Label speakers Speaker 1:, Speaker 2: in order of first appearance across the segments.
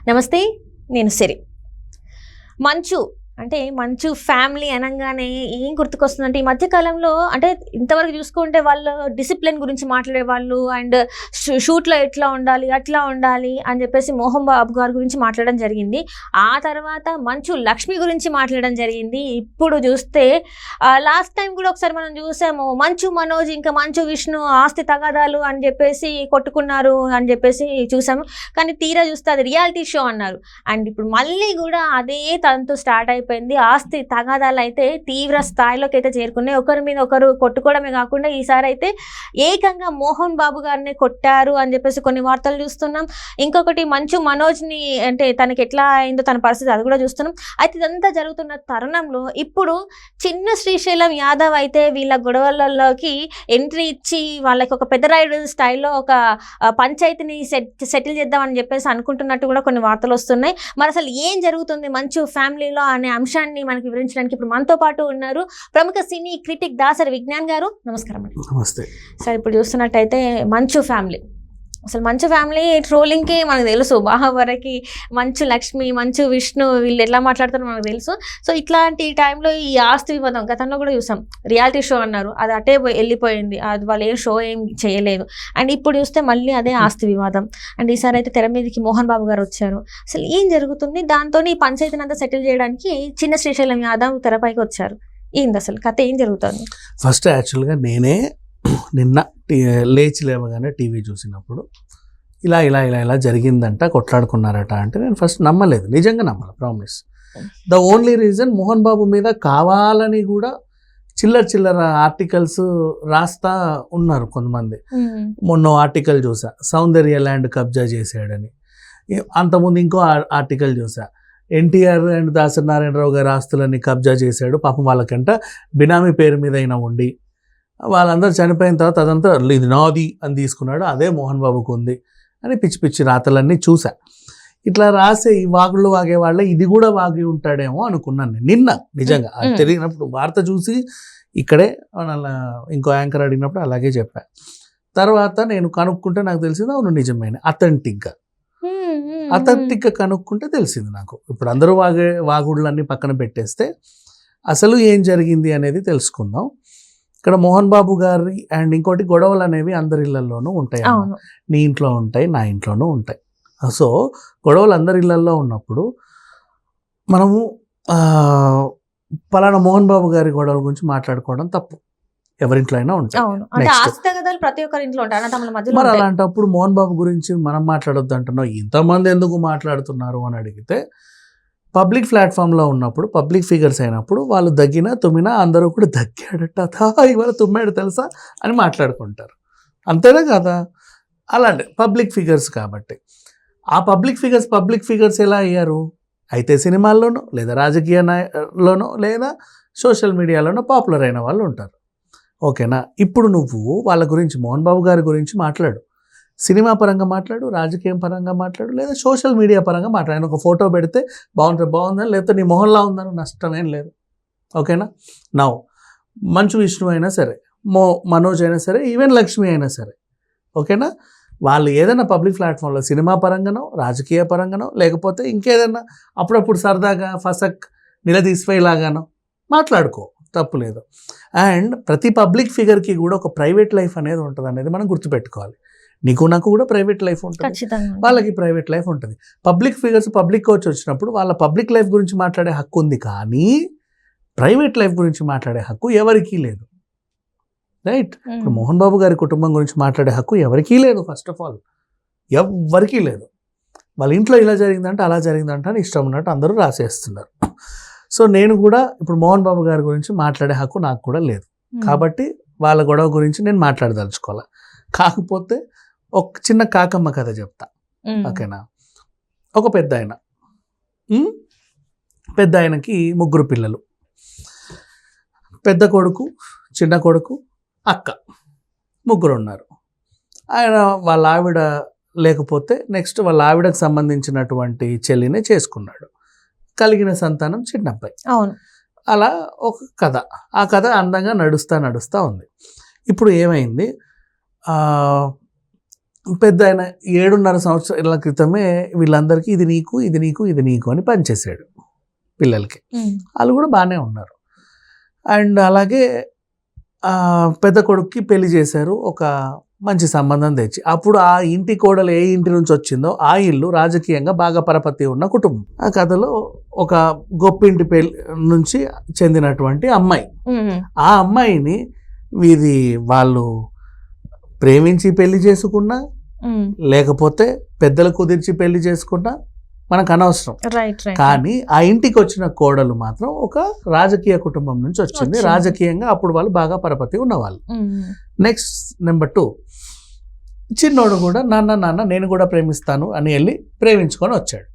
Speaker 1: నమస్తే, నేను సిరి. మంచు అంటే మంచు ఫ్యామిలీ అనగానే ఏం గుర్తుకొస్తుందంటే, ఈ మధ్య కాలంలో అంటే ఇంతవరకు చూసుకుంటే వాళ్ళు డిసిప్లిన్ గురించి మాట్లాడేవాళ్ళు. అండ్ షూట్లో ఎట్లా ఉండాలి, అట్లా ఉండాలి అని చెప్పేసి మోహన్ బాబు గారి గురించి మాట్లాడడం జరిగింది. ఆ తర్వాత మంచు లక్ష్మి గురించి మాట్లాడడం జరిగింది. ఇప్పుడు చూస్తే లాస్ట్ టైం కూడా ఒకసారి మనం చూసాము, మంచు మనోజ్ ఇంకా మంచు విష్ణు ఆస్తి తగాదాలు అని చెప్పేసి కొట్టుకున్నారు అని చెప్పేసి చూసాము. కానీ తీరా చూస్తే అది రియాలిటీ షో అన్నారు. అండ్ ఇప్పుడు మళ్ళీ కూడా అదే తంతు స్టార్ట్ అయిపోయింది. ఆస్తి తగాదాలు అయితే తీవ్ర స్థాయిలోకి అయితే చేరుకున్నాయి. ఒకరి మీద ఒకరు కొట్టుకోవడమే కాకుండా ఈసారి అయితే ఏకంగా మోహన్ బాబు గారిని కొట్టారు అని చెప్పేసి కొన్ని వార్తలు చూస్తున్నాం. ఇంకొకటి మంచు మనోజ్ని అంటే తనకి ఎట్లా అయిందో తన పరిస్థితి అది కూడా చూస్తున్నాం. అయితే ఇదంతా జరుగుతున్న తరుణంలో ఇప్పుడు చిన్న శ్రీశైలం యాదవ్ అయితే వీళ్ళ గొడవలలోకి ఎంట్రీ ఇచ్చి వాళ్ళకి ఒక పెద్దరాయుడు స్టైల్లో ఒక పంచాయతీని సెటిల్ చేద్దామని చెప్పేసి అనుకుంటున్నట్టు కూడా కొన్ని వార్తలు వస్తున్నాయి. మరి అసలు ఏం జరుగుతుంది మంచు ఫ్యామిలీలో అనే అంశాన్ని మనకి వివరించడానికి ఇప్పుడు మనతో పాటు ఉన్నారు ప్రముఖ సినీ క్రిటిక్ దాసరి విజ్ఞాన్ గారు. నమస్కారం అండి.
Speaker 2: నమస్తే
Speaker 1: సార్, ఇప్పుడు చూస్తున్నట్టయితే మంచు ఫ్యామిలీ, అసలు మంచు ఫ్యామిలీ ట్రోలింగ్కి మనకు తెలుసు. బాహవరకి మంచు లక్ష్మి, మంచు విష్ణు వీళ్ళు ఎట్లా మాట్లాడుతారో మనకు తెలుసు. సో ఇట్లాంటి టైంలో ఈ ఆస్తి వివాదం గతంలో కూడా చూసాం. రియాలిటీ షో అన్నారు, అది అటే వెళ్ళిపోయింది, అది వాళ్ళు ఏం షో ఏం చేయలేదు. అండ్ ఇప్పుడు చూస్తే మళ్ళీ అదే ఆస్తి వివాదం. అండ్ ఈసారి అయితే తెర మీదకి మోహన్ బాబు గారు వచ్చారు. అసలు ఏం జరుగుతుంది? దాంతో ఈ పంచాయతీని అంతా సెటిల్ చేయడానికి చిన్న శ్రీశైలం యాదవ్ తెరపైకి వచ్చారు. ఏంది అసలు కథ, ఏం జరుగుతుంది?
Speaker 2: ఫస్ట్ యాక్చువల్గా నేనే నిన్న లేచి లేవగానే టీవీ చూసినప్పుడు ఇలా ఇలా ఇలా ఇలా జరిగిందంట, కొట్లాడుకున్నారట అంటే నేను ఫస్ట్ నమ్మలేదు, నిజంగా నమ్మలేదు, promise. The only reason Mohan Babu మీద కావాలని కూడా చిల్లర ఆర్టికల్స్ రాస్తా ఉన్నారు కొంతమంది. మొన్న ఆర్టికల్ చూసా, సౌందర్య ల్యాండ్ కబ్జా చేశాడని. అంతకుముందు ఇంకో ఆర్టికల్ చూసా, ఎన్టీఆర్ అండ్ దాసరి నారాయణరావు గారి ఆస్తులన్నీ కబ్జా చేశాడు, పాపం వాళ్ళకంట బినామీ పేరు మీద అయినా ఉండి వాళ్ళందరూ చనిపోయిన తర్వాత అదంతా ఇది నాది అని తీసుకున్నాడు, అదే మోహన్ బాబుకు ఉంది అని పిచ్చి పిచ్చి రాతలన్నీ చూసా. ఇట్లా రాసే ఈ వాగుళ్ళు వాగే వాళ్ళే ఇది కూడా వాగి ఉంటాడేమో అనుకున్నాను నేను నిన్న. నిజంగా అది తెలియనప్పుడు వార్త చూసి ఇక్కడే ఇంకో యాంకర్ అడిగినప్పుడు అలాగే చెప్పా. తర్వాత నేను కనుక్కుంటే నాకు తెలిసింది అవును నిజమైన అథెంటిక్గా కనుక్కుంటే తెలిసింది నాకు. ఇప్పుడు అందరూ వాగుళ్ళన్నీ పక్కన పెట్టేస్తే అసలు ఏం జరిగింది అనేది తెలుసుకుందాం. ఇక్కడ మోహన్ బాబు గారి అండ్ ఇంకోటి గొడవలు అనేవి అందరి ఇళ్లలోనూ ఉంటాయి. నీ ఇంట్లో ఉంటాయి, నా ఇంట్లోనూ ఉంటాయి. సో గొడవలు అందరి ఇళ్లల్లో ఉన్నప్పుడు మనము పలానా మోహన్ బాబు గారి గొడవల గురించి మాట్లాడుకోవడం తప్పు. ఎవరింట్లో అయినా ఉంటాయి. మరి అలాంటప్పుడు మోహన్ బాబు గురించి మనం మాట్లాడొద్దు అంటున్నావు, ఇంతమంది ఎందుకు మాట్లాడుతున్నారు అని అడిగితే, పబ్లిక్ ప్లాట్ఫామ్లో ఉన్నప్పుడు పబ్లిక్ ఫిగర్స్ అయినప్పుడు వాళ్ళు దగ్గినా తుమ్మినా అందరూ కూడా దగ్గాడట, ఇవాళ తుమ్మాడు తెలుసా అని మాట్లాడుకుంటారు. అంతేనా కదా? అలాంటి పబ్లిక్ ఫిగర్స్ కాబట్టి ఆ పబ్లిక్ ఫిగర్స్ ఎలా అయ్యారు? అయితే సినిమాల్లోనో లేదా రాజకీయాల్లోనో లేదా సోషల్ మీడియాలోనో పాపులర్ అయిన వాళ్ళు ఉంటారు. ఓకేనా? ఇప్పుడు నువ్వు వాళ్ళ గురించి మోహన్ బాబు గారి గురించి మాట్లాడు, సినిమా పరంగా మాట్లాడు, రాజకీయం పరంగా మాట్లాడు, లేదా సోషల్ మీడియా పరంగా మాట్లాడు. ఒక ఫోటో పెడితే బాగుందని, లేకపోతే నీ మొహంలా ఉందని నష్టమేం లేదు. ఓకేనా? నౌ మంచు విష్ణు అయినా సరే, మనోజ్ అయినా సరే, ఈవెన్ లక్ష్మి అయినా సరే, ఓకేనా, వాళ్ళు ఏదైనా పబ్లిక్ ప్లాట్ఫామ్లో సినిమా పరంగానో రాజకీయ పరంగానో లేకపోతే ఇంకేదైనా అప్పుడప్పుడు సరదాగా ఫసక్ నిలదీసిపోయేలాగానో మాట్లాడుకో, తప్పు లేదు. అండ్ ప్రతి పబ్లిక్ ఫిగర్కి కూడా ఒక ప్రైవేట్ లైఫ్ అనేది ఉంటుంది అనేది మనం గుర్తుపెట్టుకోవాలి. నీకు నాకు కూడా ప్రైవేట్ లైఫ్ ఉంటుంది, వాళ్ళకి ప్రైవేట్ లైఫ్ ఉంటుంది. పబ్లిక్ ఫిగర్స్ పబ్లిక్ కోచ్ వచ్చినప్పుడు వాళ్ళ పబ్లిక్ లైఫ్ గురించి మాట్లాడే హక్కు ఉంది, కానీ ప్రైవేట్ లైఫ్ గురించి మాట్లాడే హక్కు ఎవరికీ లేదు. రైట్? ఇప్పుడు మోహన్ బాబు గారి కుటుంబం గురించి మాట్లాడే హక్కు ఎవరికీ లేదు. ఫస్ట్ ఆఫ్ ఆల్ ఎవరికీ లేదు. వాళ్ళ ఇంట్లో ఇలా జరిగిందంటే అలా జరిగిందంటే అని ఇష్టం ఉన్నట్టు అందరూ రాసేస్తున్నారు. సో నేను కూడా ఇప్పుడు మోహన్ బాబు గారి గురించి మాట్లాడే హక్కు నాకు కూడా లేదు. కాబట్టి వాళ్ళ గొడవ గురించి నేను మాట్లాడదలుచుకోవాలి. కాకపోతే ఒక చిన్న కాకమ్మ కథ చెప్తా, ఓకేనా? ఒక పెద్ద ఆయనకి 3 పిల్లలు. పెద్ద కొడుకు, చిన్న కొడుకు, అక్క, 3 ఉన్నారు. ఆయన వాళ్ళ ఆవిడ లేకపోతే నెక్స్ట్ వాళ్ళ ఆవిడకు సంబంధించినటువంటి చెల్లినే చేసుకున్నాడు. కలిగిన సంతానం చిన్నబ్బాయి.
Speaker 1: అవును.
Speaker 2: అలా ఒక కథ. ఆ కథ అందంగా నడుస్తూ ఉంది. ఇప్పుడు ఏమైంది, పెద్ద ఆయన 7.5 సంవత్సరాల క్రితమే వీళ్ళందరికీ ఇది నీకు ఇది నీకు ఇది నీకు అని పనిచేసాడు పిల్లలకి. వాళ్ళు కూడా బాగానే ఉన్నారు. అండ్ అలాగే పెద్ద కొడుక్కి పెళ్లి చేశారు, ఒక మంచి సంబంధం తెచ్చి. అప్పుడు ఆ ఇంటి కోడలు ఏ ఇంటి నుంచి వచ్చిందో ఆ ఇల్లు రాజకీయంగా బాగా పరపతి ఉన్న కుటుంబం. ఆ కథలో ఒక గొప్పింటి పెళ్లి నుంచి చెందినటువంటి అమ్మాయి. ఆ అమ్మాయిని వీధి వాళ్ళు ప్రేమించి పెళ్లి చేసుకున్నా లేకపోతే పెద్దలు కుదిర్చి పెళ్లి చేసుకున్నా మనకు అనవసరం. కానీ ఆ ఇంటికి వచ్చిన కోడలు మాత్రం ఒక రాజకీయ కుటుంబం నుంచి వచ్చింది. రాజకీయంగా అప్పుడు వాళ్ళు బాగా పరపతి ఉన్నవాళ్ళు. నెక్స్ట్ నెంబర్ 2, చిన్నోడు కూడా నాన్న నేను కూడా ప్రేమిస్తాను అని వెళ్ళి ప్రేమించుకొని వచ్చాడు.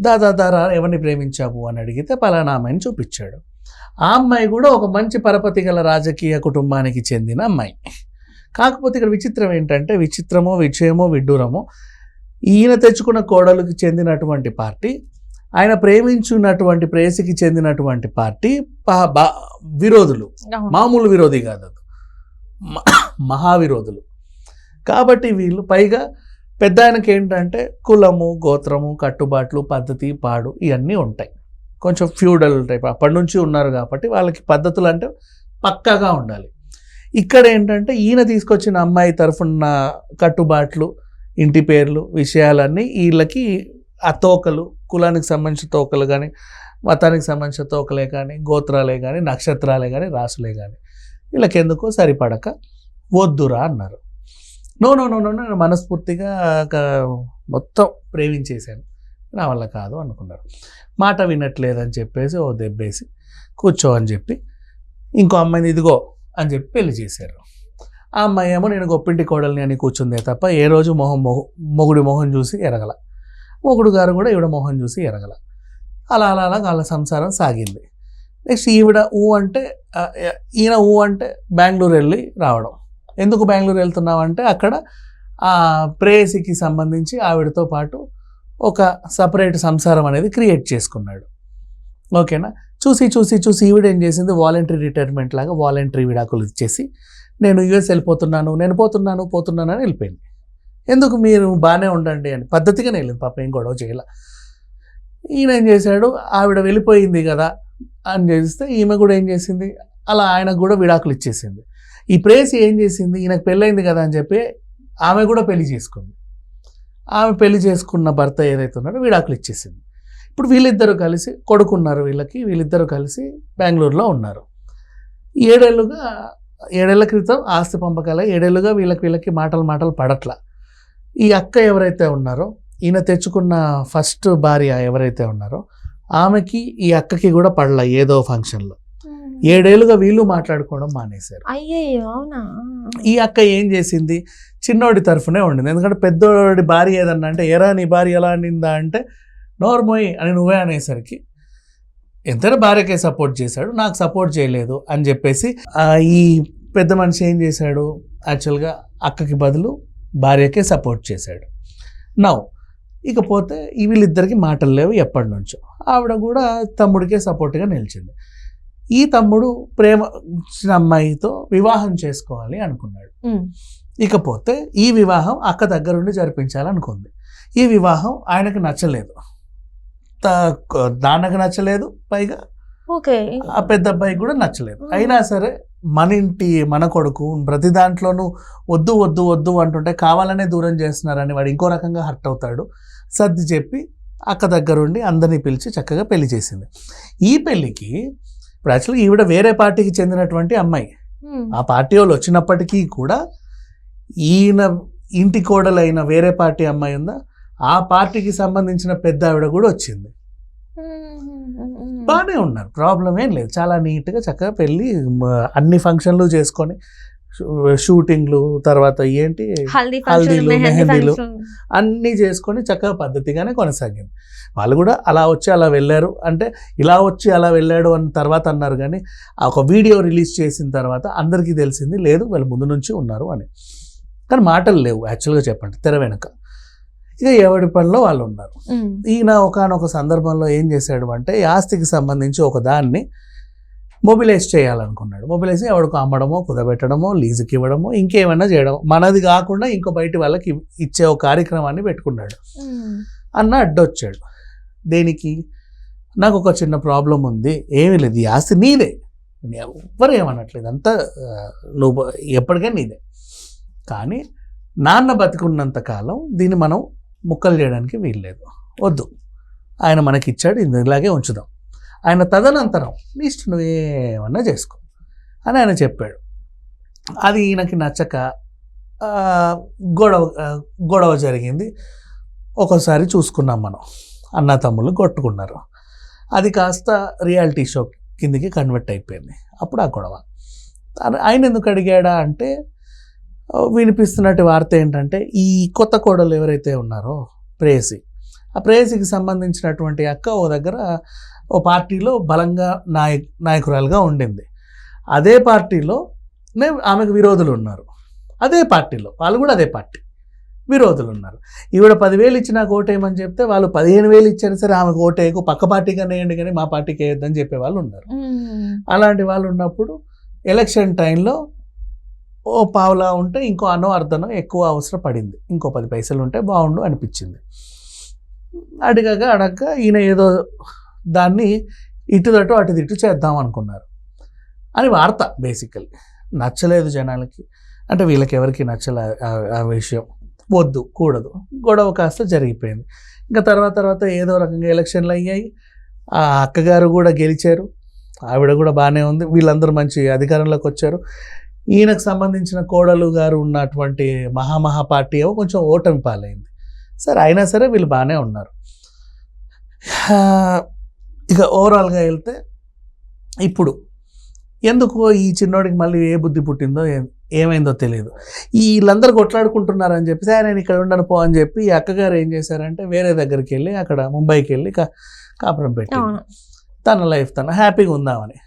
Speaker 2: దారా ఎవరిని ప్రేమించావు అని అడిగితే పలానా అమ్మాయిని చూపించాడు. ఆ అమ్మాయి కూడా ఒక మంచి పరపతి గల రాజకీయ కుటుంబానికి చెందిన అమ్మాయి. కాకపోతే ఇక్కడ విచిత్రం ఏంటంటే, విచిత్రమో విజయమో విడ్డూరమో, ఈయన తెచ్చుకున్న కోడలుకి చెందినటువంటి పార్టీ, ఆయన ప్రేమించున్నటువంటి ప్రేయసికి చెందినటువంటి పార్టీ విరోధులు. మామూలు విరోధి కాదు, అది మహావిరోధులు. కాబట్టి వీళ్ళు పైగా పెద్ద ఆయనకి ఏంటంటే కులము గోత్రము కట్టుబాట్లు పద్ధతి పాడు ఇవన్నీ ఉంటాయి. కొంచెం ఫ్యూడల్ టైప్ అప్పటి నుంచి ఉన్నారు కాబట్టి వాళ్ళకి పద్ధతులు అంటే పక్కాగా ఉండాలి. ఇక్కడ ఏంటంటే ఈయన తీసుకొచ్చిన అమ్మాయి తరఫున కట్టుబాట్లు, ఇంటి పేర్లు, విషయాలన్నీ వీళ్ళకి ఆ తోకలు, కులానికి సంబంధించిన తోకలు కానీ మతానికి సంబంధించిన తోకలే కానీ గోత్రాలే కానీ నక్షత్రాలే కానీ రాసులే కానీ వీళ్ళకి ఎందుకో సరిపడక వద్దురా అన్నారు. నో నేను మనస్ఫూర్తిగా మొత్తం ప్రేమించేశాను, నా వల్ల కాదు అనుకున్నారు. మాట వినట్లేదని చెప్పేసి ఓ దెబ్బేసి కూర్చో అని చెప్పి ఇంకో అమ్మాయిని ఇదిగో అని చెప్పి పెళ్లి చేశారు. ఆ అమ్మాయి ఏమో నేను గొప్పింటి కోడల్ని అని కూర్చుందే తప్ప ఏ రోజు మొగుడి మొహం చూసి ఎరగల, మొగుడు గారు కూడా ఈవిడ మొహం చూసి ఎరగల. అలా వాళ్ళ సంసారం సాగింది. నెక్స్ట్ ఈవిడ అంటే ఈయన అంటే బెంగళూరు వెళ్ళి రావడం. ఎందుకు బెంగళూరు వెళ్తున్నామంటే అక్కడ ఆ ప్రేయసికి సంబంధించి ఆవిడతో పాటు ఒక సపరేట్ సంసారం అనేది క్రియేట్ చేసుకున్నాడు. ఓకేనా. చూసి ఈవిడ ఏం చేసింది, వాలంటరీ రిటైర్మెంట్ లాగా వాలంటరీ విడాకులు ఇచ్చేసి నేను యూఎస్ వెళ్ళిపోతున్నాను, నేను పోతున్నాను అని వెళ్ళిపోయింది. ఎందుకు మీరు బాగానే ఉండండి అని పద్ధతిగానే వెళ్ళింది, పాప ఏం గొడవ చేయాల. ఈయన ఏం చేశాడు, ఆవిడ వెళ్ళిపోయింది కదా అని చేస్తే ఈమె కూడా ఏం చేసింది, అలా ఆయనకు కూడా విడాకులు ఇచ్చేసింది. ఈ ప్రేసి ఏం చేసింది, ఈయనకు పెళ్ళైంది కదా అని చెప్పి ఆమె కూడా పెళ్లి చేసుకుంది. ఆమె పెళ్లి చేసుకున్న భర్త ఏదైతే ఉన్నాడో విడాకులు ఇచ్చేసింది. ఇప్పుడు వీళ్ళిద్దరూ కలిసి కొడుకున్నారు, వీళ్ళిద్దరూ కలిసి బెంగళూరులో ఉన్నారు. 7 ఏళ్ల క్రితం ఆస్తి పంపకాల 7 ఏళ్ళుగా వీళ్ళకి మాటలు పడట్ల. ఈ అక్క ఎవరైతే ఉన్నారో, ఈయన తెచ్చుకున్న ఫస్ట్ భార్య ఎవరైతే ఉన్నారో ఆమెకి ఈ అక్కకి కూడా పడల ఏదో ఫంక్షన్లో. 7 ఏళ్ళుగా వీళ్ళు మాట్లాడుకోవడం మానేశారు. ఈ అక్క ఏం చేసింది, చిన్నోడి తరఫునే ఉండింది. ఎందుకంటే పెద్దోడి భార్య ఏదన్నా అంటే ఎరా నీ భార్య ఎలా అనిందా అంటే నోర్మోయి అని నువ్వే అనేసరికి ఎంతైనా భార్యకే సపోర్ట్ చేశాడు, నాకు సపోర్ట్ చేయలేదు అని చెప్పేసి ఈ పెద్ద మనిషి ఏం చేశాడు, యాక్చువల్గా అక్కకి బదులు భార్యకే సపోర్ట్ చేశాడు. ఇకపోతే వీళ్ళిద్దరికి మాటలు లేవు ఎప్పటి నుంచో. ఆవిడ కూడా తమ్ముడికే సపోర్ట్గా నిలిచింది. ఈ తమ్ముడు ప్రేమ అమ్మాయితో వివాహం చేసుకోవాలి అనుకున్నాడు. ఇకపోతే ఈ వివాహం అక్క దగ్గరుండి జరిపించాలనుకుంది. ఈ వివాహం ఆయనకు నచ్చలేదు, నాన్నకు నచ్చలేదు, పైగా ఆ పెద్ద అబ్బాయికి కూడా నచ్చలేదు. అయినా సరే మన ఇంటి మన కొడుకు ప్రతి దాంట్లోనూ వద్దు అంటుంటే కావాలనే దూరం చేస్తున్నారని వాడు ఇంకో రకంగా హర్ట్ అవుతాడు. సర్ది చెప్పి అక్క దగ్గరుండి అందరినీ పిలిచి చక్కగా పెళ్లి చేసింది. ఈ పెళ్లికి ఇప్పుడు యాక్చువల్గా ఈవిడ వేరే పార్టీకి చెందినటువంటి అమ్మాయి. ఆ పార్టీ వాళ్ళు వచ్చినప్పటికీ కూడా ఈయన ఇంటి కోడలైన వేరే పార్టీ అమ్మాయి ఉందా, ఆ పార్టీకి సంబంధించిన పెద్ద ఆవిడ కూడా వచ్చింది. బాగానే ఉన్నారు, ప్రాబ్లం ఏం లేదు. చాలా నీట్గా చక్కగా పెళ్ళి అన్ని ఫంక్షన్లు చేసుకొని షూటింగ్లు తర్వాత ఏంటి హల్దీలు మెహందీలు అన్నీ చేసుకొని చక్కగా పద్ధతిగానే కొనసాగింది. వాళ్ళు కూడా అలా వచ్చి అలా వెళ్ళారు అంటే ఇలా వచ్చి అలా వెళ్ళాడు అని తర్వాత అన్నారు. కానీ ఒక వీడియో రిలీజ్ చేసిన తర్వాత అందరికీ తెలిసింది లేదు వీళ్ళు ముందు నుంచి ఉన్నారు అని. కానీ మాటలు లేవు యాక్చువల్గా చెప్పండి తెర వెనుక. ఇక ఎవరి పనిలో వాళ్ళు ఉన్నారు. ఈయన ఒకానొక సందర్భంలో ఏం చేశాడు అంటే ఆస్తికి సంబంధించి ఒక దాన్ని మొబిలైజ్ చేయాలనుకున్నాడు. మొబిలైజ్ ఎవడికో అమ్మడమో, కుదబెట్టడమో, లీజుకి ఇవ్వడమో, ఇంకేమైనా చేయడం, మనది కాకుండా ఇంకో బయటి వాళ్ళకి ఇచ్చే ఒక కార్యక్రమాన్ని పెట్టుకున్నాడు. అన్న అడ్డొచ్చాడు. దేనికి? నాకు ఒక చిన్న ప్రాబ్లం ఉంది, ఏమీ లేదు, ఈ ఆస్తి నీదే, ఎవ్వరు ఏమనట్లేదు, అంతా నువ్వు ఎప్పటికైనా నీదే, కానీ నాన్న బతికున్నంత కాలం దీన్ని మనం ముక్కలు చేయడానికి వీల్లేదు, వద్దు, ఆయన మనకి ఇచ్చాడు, ఇలాగే ఉంచుదాం, ఆయన తదనంతరం నీ ఇష్టం నువ్వేమన్నా చేసుకో అని ఆయన చెప్పాడు. అది ఈయనకి నచ్చక గొడవ జరిగింది. ఒకసారి చూసుకున్నాం మనం, అన్న తమ్ముళ్ళు కొట్టుకున్నారు. అది కాస్త రియాలిటీ షో కిందికి కన్వర్ట్ అయిపోయింది. అప్పుడు ఆ గొడవ. ఆయన ఎందుకు అడిగాడా అంటే, వినిపిస్తున్నట్టు వార్త ఏంటంటే, ఈ కొత్త కోడలు ఎవరైతే ఉన్నారో ప్రేయసి, ఆ ప్రేయసికి సంబంధించినటువంటి అక్క ఓ దగ్గర ఓ పార్టీలో బలంగా నాయకురాలుగా ఉండింది. అదే పార్టీలో ఆమెకు విరోధులు ఉన్నారు. అదే పార్టీలో వాళ్ళు కూడా అదే పార్టీ విరోధులు ఉన్నారు. ఈవిడ 10,000 ఇచ్చి నాకు ఓటేయమని చెప్తే వాళ్ళు 15,000 ఇచ్చారు సరే ఆమెకు ఓటేయకు, పక్క పార్టీకి వేయండి కానీ మా పార్టీకి వేయొద్దని చెప్పే వాళ్ళు ఉన్నారు. అలాంటి వాళ్ళు ఉన్నప్పుడు ఎలక్షన్ టైంలో ఓ పావులా ఉంటే ఇంకో అనో అర్ధనో ఎక్కువ అవసరం పడింది, ఇంకో 10 పైసలు ఉంటే బాగుండు అనిపించింది. అడగక ఈయన ఏదో దాన్ని ఇటుదటు అటుదిట్టు చేద్దాం అనుకున్నారు అని వార్త. బేసికలీ నచ్చలేదు జనాలకి, అంటే వీళ్ళకి ఎవరికి నచ్చలే ఆ విషయం, వద్దు కూడదు, గొడవ కాస్త జరిగిపోయింది. ఇంకా తర్వాత ఏదో రకంగా ఎలక్షన్లు అయ్యాయి, ఆ అక్కగారు కూడా గెలిచారు, ఆవిడ కూడా బాగానే ఉంది, వీళ్ళందరూ మంచి అధికారంలోకి వచ్చారు. ఈయనకు సంబంధించిన కోడలు గారు ఉన్నటువంటి మహా పార్టీ ఏమో కొంచెం ఓటమి పాలైంది. సరే అయినా సరే వీళ్ళు బాగానే ఉన్నారు. ఇక ఓవరాల్గా వెళ్తే ఇప్పుడు ఎందుకో ఈ చిన్నోడికి మళ్ళీ ఏ బుద్ధి పుట్టిందో ఏమైందో తెలియదు, వీళ్ళందరూ కొట్లాడుకుంటున్నారని చెప్పేసి ఆయన ఇక్కడ ఉండను పో అని చెప్పి ఈ అక్కగారు ఏం చేశారంటే వేరే దగ్గరికి వెళ్ళి అక్కడ ముంబైకి వెళ్ళి కాపురం పెట్టి తన లైఫ్ తన హ్యాపీగా ఉందామని.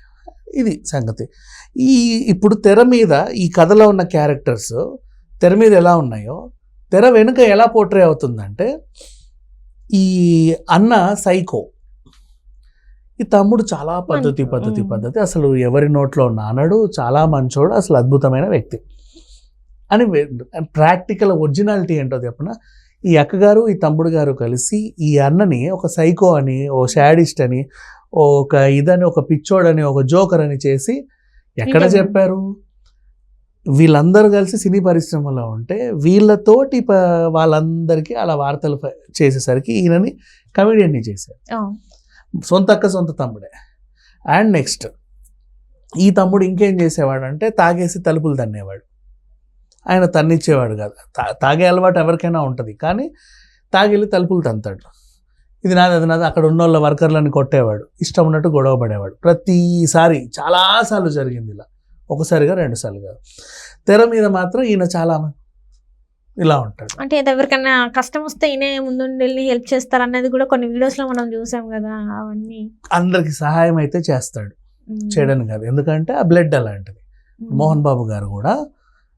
Speaker 2: ఇది సంగతి. ఇప్పుడు తెర మీద ఈ కథలో ఉన్న క్యారెక్టర్స్ తెర మీద ఎలా ఉన్నాయో తెర వెనుక ఎలా పోర్ట్రే అవుతుందంటే, ఈ అన్న సైకో, ఈ తమ్ముడు చాలా పద్ధతి, అసలు ఎవరి నోట్లో నానడు, చాలా మంచోడు, అసలు అద్భుతమైన వ్యక్తి అని. ప్రాక్టికల్ ఒరిజినాలిటీ ఏంటో చెప్పిన, ఈ అక్కగారు ఈ తమ్ముడు గారు కలిసి ఈ అన్నని ఒక సైకో అని, ఓ శాడిస్ట్ అని, ఒక ఇదని, ఒక పిచ్చోడని, ఒక జోకర్ అని చేసి ఎక్కడ చెప్పారు? వీళ్ళందరూ కలిసి సినీ పరిశ్రమలో ఉంటే వీళ్ళతోటి వాళ్ళందరికీ అలా వార్తలు చేసేసరికి ఈయనని కమెడియన్ని చేశారు. సొంత తమ్ముడే. అండ్ నెక్స్ట్ ఈ తమ్ముడు ఇంకేం చేసేవాడు అంటే తాగేసి తలుపులు తన్నేవాడు. ఆయన తన్నిచ్చేవాడు కాదు, తాగే అలవాటు ఎవరికైనా ఉంటుంది, కానీ తాగెళ్ళి తలుపులు తంతాడు. ఇది నాది అది నాది, అక్కడ ఉన్న వాళ్ళ వర్కర్లను కొట్టేవాడు, ఇష్టం ఉన్నట్టు గొడవ పడేవాడు. ప్రతిసారి చాలాసార్లు జరిగింది ఇలా, ఒకసారిగా 2 సార్లు కాదు. తెర మీద మాత్రం ఈయన చాలా ఇలా ఉంటాడు.
Speaker 1: అంటే ఎవరికైనా కష్టం వస్తే ఈయన ముందుండి హెల్ప్ చేస్తారు అన్నది కూడా కొన్ని వీడియోస్ లో మనం చూసాం కదా. అవన్నీ
Speaker 2: అందరికి సహాయం అయితే చేస్తాడు, చేయడానికి కాదు, ఎందుకంటే ఆ బ్లడ్ అలాంటిది. మోహన్ బాబు గారు కూడా